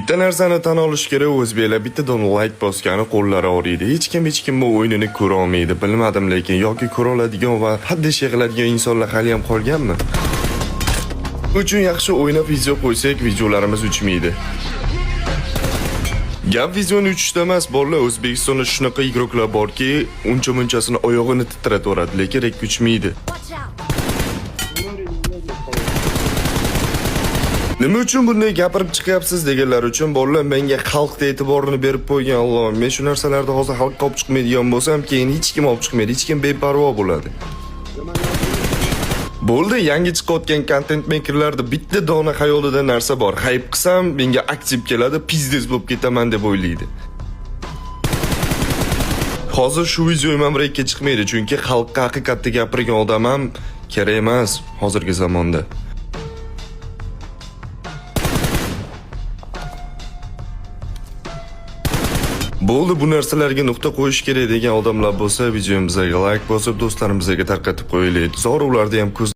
Bitta narsani tan olish kerak, o'zbeklar bittadan like bosgani qo'llari og'riydi. Hech kim bu o'yinini ko'ra olmaydi. Bilmadim, lekin yoki ko'ra oladigan va haddi qiladigan insonlar hali ham qolganmi? Uchun yaxshi o'ynab video qo'ysak, videolarimiz uchmaydi. Gap videoni uchishda emas, bolalar, O'zbekistonda shunaqa igroklar borki, uncha-munchasini oyog'ini titrataveradi, lekin rek uchmaydi. Nima uchun bunday gapirib chiqyapsiz deganlar uchun bolalar menga xalqda e'tiborini berib qo'ygan. Allohim, men shu narsalarda hozir xalqqa olib chiqmaydigan bo'lsam, keyin hech kim olib chiqmaydi, hech kim beparvo bo'ladi. Bo'ldi, yangi chiqayotgan content makerlarda bitta dona xayolida narsa bor. Hype qilsam, menga aktiv keladi, pizdes bo'lib ketaman deb o'ylaydi. Hozir shu videoim ham rekka chiqmaydi, chunki xalqqa haqiqatda gapirgan odam ham kerak emas hozirgi zamonda. Bo'ldi, bu narsalarga nuqta qo'yish kerak degan odamlar bo'lsa, videomizga like bosib, do'stlarimizga tarqatib qo'yaylik. Zo'r ularda ham ko'z